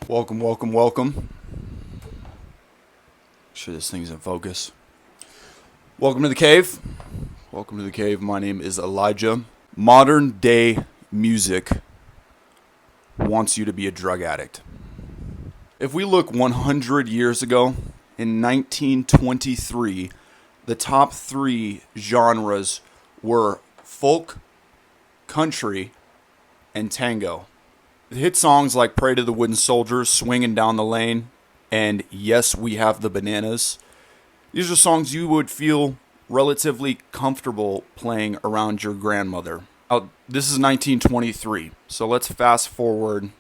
Welcome, welcome, welcome. Make sure this thing's in focus. Welcome to the cave. Welcome to the cave. My name is Elijah. Modern day music wants you to be a drug addict. If we look 100 years ago, in 1923, the top three genres were folk, country, and tango. The hit songs like Pray to the Wooden Soldiers, Swinging Down the Lane, and Yes, We Have the Bananas. These are songs you would feel relatively comfortable playing around your grandmother. This is 1923, so let's fast forward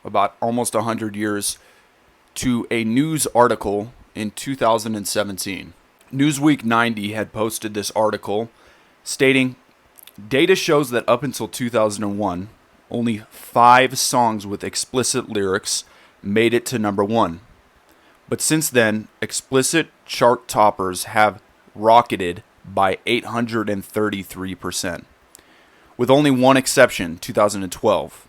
about almost 100 years to a news article in 2017. Newsweek 90 had posted this article stating, data shows that up until 2001, only 5 songs with explicit lyrics made it to number 1. But since then, explicit chart toppers have rocketed by 833%. With only one exception, 2012.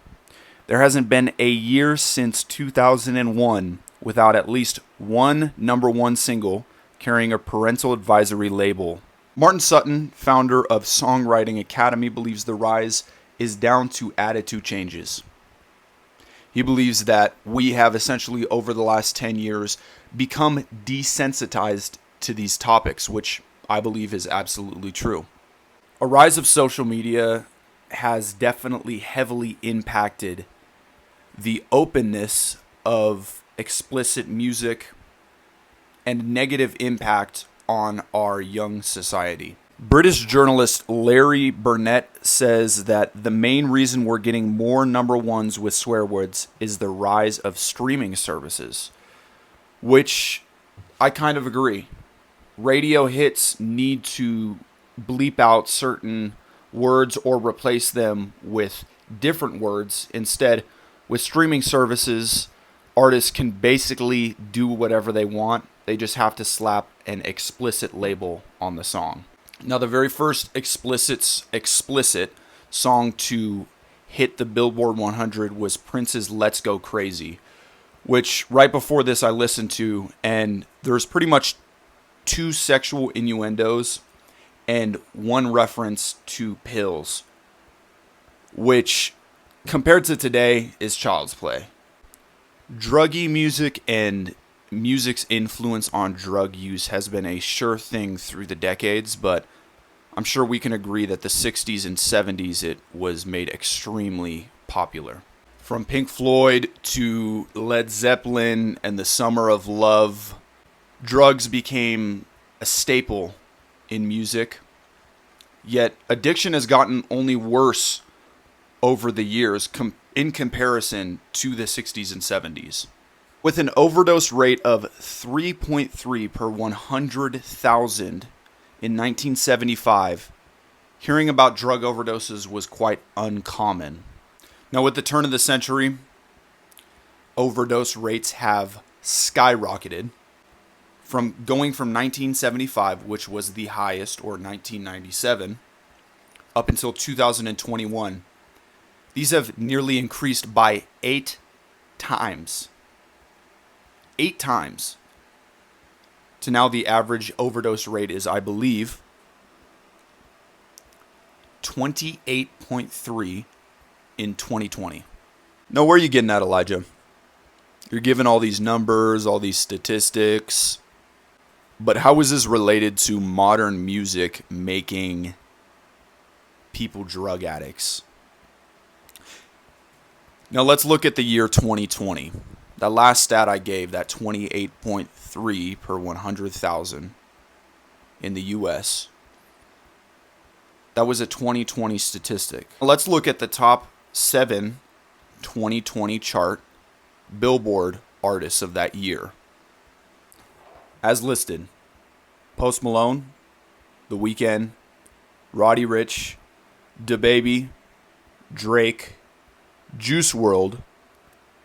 There hasn't been a year since 2001 without at least one number 1 single carrying a parental advisory label. Martin Sutton, founder of Songwriting Academy, believes the rise is down to attitude changes. He believes that we have essentially over the last 10 years become desensitized to these topics, which I believe is absolutely true. A rise of social media has definitely heavily impacted the openness of explicit music and negative impact on our young society. British journalist Larry Burnett says that the main reason we're getting more number 1s with swear words is the rise of streaming services, which I kind of agree. Radio hits need to bleep out certain words or replace them with different words. Instead, with streaming services, artists can basically do whatever they want. They just have to slap an explicit label on the song. Now, the very first explicit song to hit the Billboard 100 was Prince's Let's Go Crazy, which right before this I listened to, and there's pretty much 2 sexual innuendos and 1 reference to pills, which compared to today is child's play. Druggy music and music's influence on drug use has been a sure thing through the decades, but I'm sure we can agree that the 60s and 70s it was made extremely popular. From Pink Floyd to Led Zeppelin and the Summer of Love, drugs became a staple in music. Yet addiction has gotten only worse over the years in comparison to the 60s and 70s. With an overdose rate of 3.3 per 100,000 in 1975, hearing about drug overdoses was quite uncommon. Now, with the turn of the century, overdose rates have skyrocketed from 1975, which was the highest, or 1997, up until 2021. These have nearly increased by 8 times. 8 times. To now the average overdose rate is, I believe, 28.3 in 2020. Now, where are you getting at, Elijah? You're giving all these numbers, all these statistics, but how is this related to modern music making people drug addicts? Now, let's look at the year 2020. That last stat I gave, that 28.3 per 100,000 in the U.S., that was a 2020 statistic. Let's look at the top 7 2020 chart Billboard artists of that year. As listed, Post Malone, The Weeknd, Roddy Ricch, DaBaby, Drake, Juice WRLD,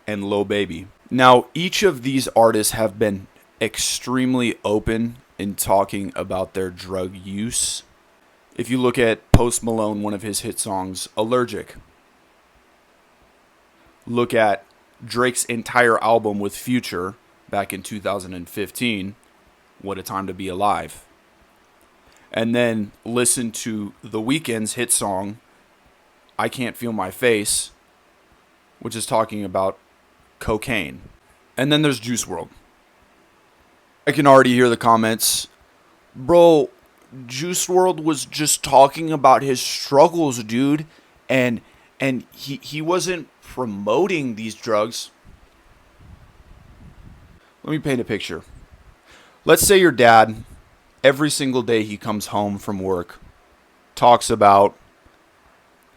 and Lil Baby. Now, each of these artists have been extremely open in talking about their drug use. If you look at Post Malone, one of his hit songs, Allergic. Look at Drake's entire album with Future back in 2015, What a Time to Be Alive. And then listen to The Weeknd's hit song, I Can't Feel My Face, which is talking about cocaine. And then there's Juice WRLD. I can already hear the comments. Bro, Juice WRLD was just talking about his struggles, dude. And he wasn't promoting these drugs. Let me paint a picture. Let's say your dad, every single day he comes home from work, talks about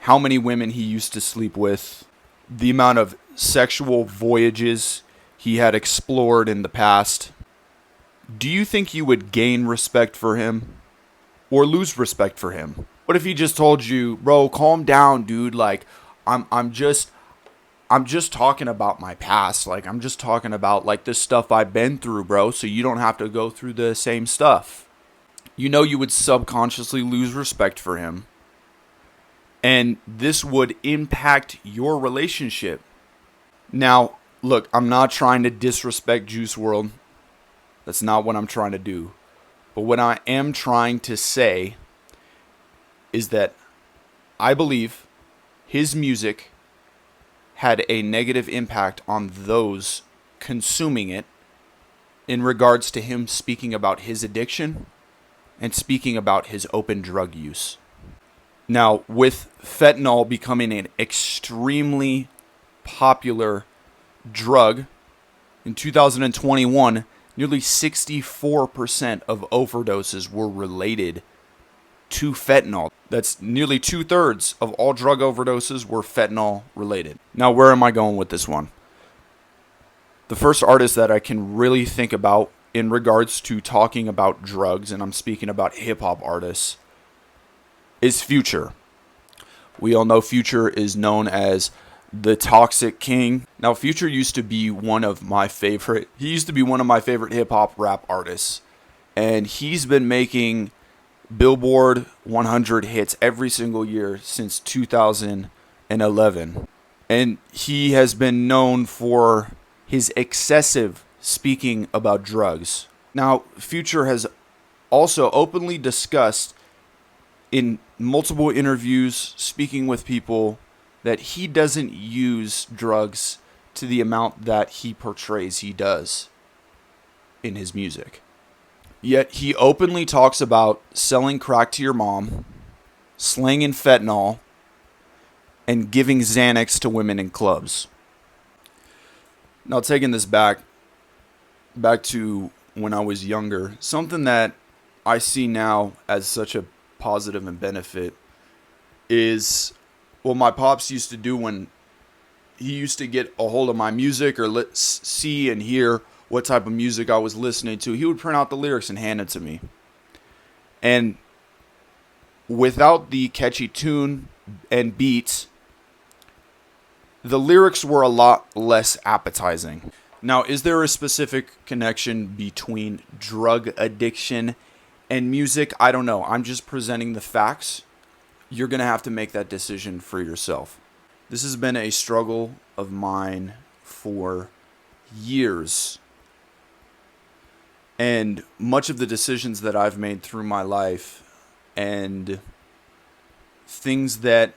how many women he used to sleep with, the amount of sexual voyages he had explored in the past. Do you think you would gain respect for him or lose respect for him? What if he just told you, bro, calm down, dude, like I'm just talking about my past. Like, I'm just talking about, like, the stuff I've been through, bro, so you don't have to go through the same stuff. You know, you would subconsciously lose respect for him. And this would impact your relationship. Now, look, I'm not trying to disrespect Juice WRLD. That's not what I'm trying to do. But what I am trying to say is that I believe his music had a negative impact on those consuming it in regards to him speaking about his addiction and speaking about his open drug use. Now, with fentanyl becoming an extremely popular drug, in 2021, nearly 64% of overdoses were related to fentanyl. That's nearly 2/3 of all drug overdoses were fentanyl related. Now, where am I going with this one? The first artist that I can really think about in regards to talking about drugs, and I'm speaking about hip-hop artists, is Future. We all know Future is known as the Toxic King. Now, Future used to be one of my favorite hip-hop rap artists, and he's been making Billboard 100 hits every single year since 2011. And he has been known for his excessive speaking about drugs. Now, Future has also openly discussed in multiple interviews, speaking with people, that he doesn't use drugs to the amount that he portrays he does in his music. Yet he openly talks about selling crack to your mom, slanging fentanyl, and giving Xanax to women in clubs. Now, taking this back to when I was younger, something that I see now as such a positive and benefit is what my pops used to do when he used to get a hold of my music or see and hear what type of music I was listening to. He would print out the lyrics and hand it to me. And without the catchy tune and beats, the lyrics were a lot less appetizing. Now, is there a specific connection between drug addiction and music? I don't know. I'm just presenting the facts. You're going to have to make that decision for yourself. This has been a struggle of mine for years. And much of the decisions that I've made through my life and things that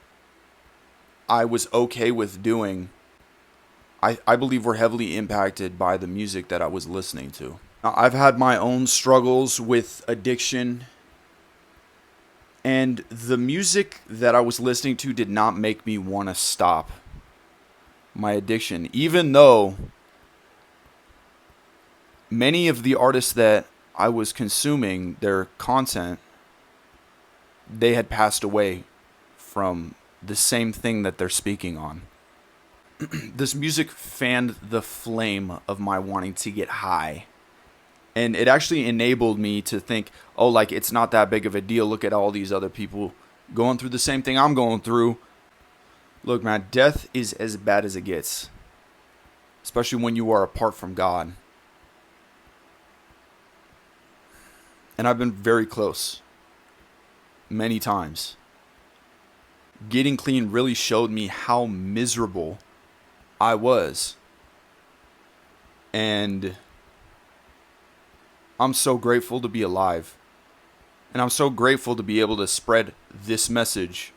I was okay with doing, I believe were heavily impacted by the music that I was listening to. Now, I've had my own struggles with addiction, and the music that I was listening to did not make me want to stop my addiction, even though many of the artists that I was consuming their content, they had passed away from the same thing that they're speaking on. This music fanned the flame of my wanting to get high. And it actually enabled me to think, oh, like, it's not that big of a deal. Look at all these other people going through the same thing I'm going through. Look, man, death is as bad as it gets, especially when you are apart from God. And I've been very close many times. Getting clean really showed me how miserable I was. And I'm so grateful to be alive. And I'm so grateful to be able to spread this message.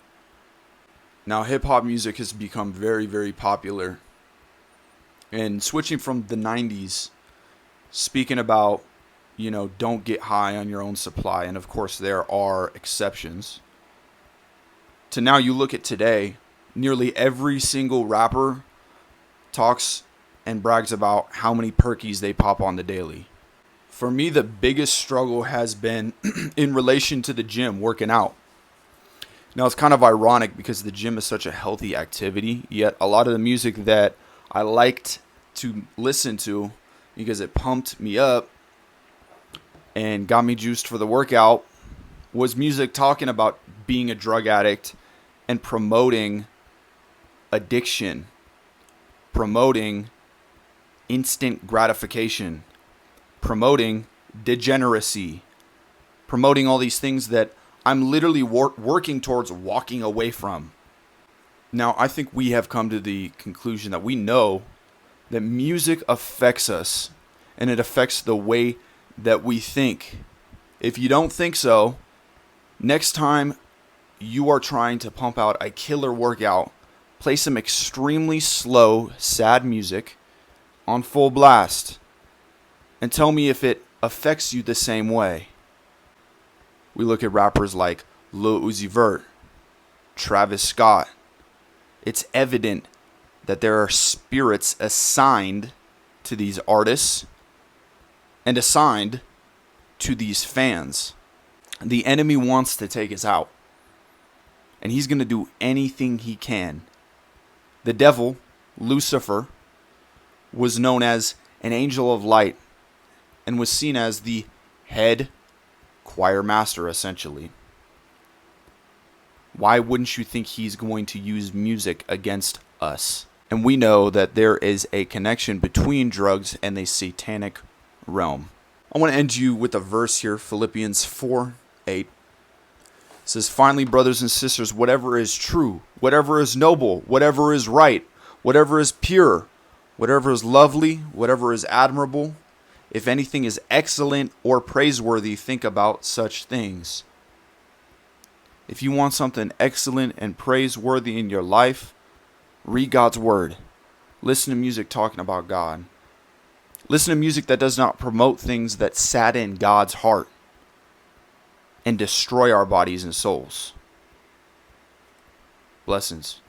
Now, hip hop music has become very, very popular. And switching from the 90s, speaking about, don't get high on your own supply. And of course, there are exceptions. To now, you look at today, nearly every single rapper talks and brags about how many perkies they pop on the daily. For me, the biggest struggle has been in relation to the gym, working out. Now, it's kind of ironic because the gym is such a healthy activity, yet a lot of the music that I liked to listen to because it pumped me up and got me juiced for the workout was music talking about being a drug addict and promoting addiction, promoting instant gratification, promoting degeneracy, promoting all these things that I'm literally working towards walking away from. Now, I think we have come to the conclusion that we know that music affects us and it affects the way that we think. If you don't think so, next time you are trying to pump out a killer workout, play some extremely slow, sad music on full blast and tell me if it affects you the same way. We look at rappers like Lil Uzi Vert, Travis Scott. It's evident that there are spirits assigned to these artists and assigned to these fans. The enemy wants to take us out, and he's going to do anything he can. The devil, Lucifer, was known as an angel of light and was seen as the head choir master, essentially. Why wouldn't you think he's going to use music against us? And we know that there is a connection between drugs and the satanic realm. I want to end you with a verse here, Philippians 4:8. It says, "Finally, brothers and sisters, whatever is true, whatever is noble, whatever is right, whatever is pure, whatever is lovely, whatever is admirable, if anything is excellent or praiseworthy, think about such things." If you want something excellent and praiseworthy in your life, read God's word. Listen to music talking about God. Listen to music that does not promote things that sadden God's heart and destroy our bodies and souls. Blessings.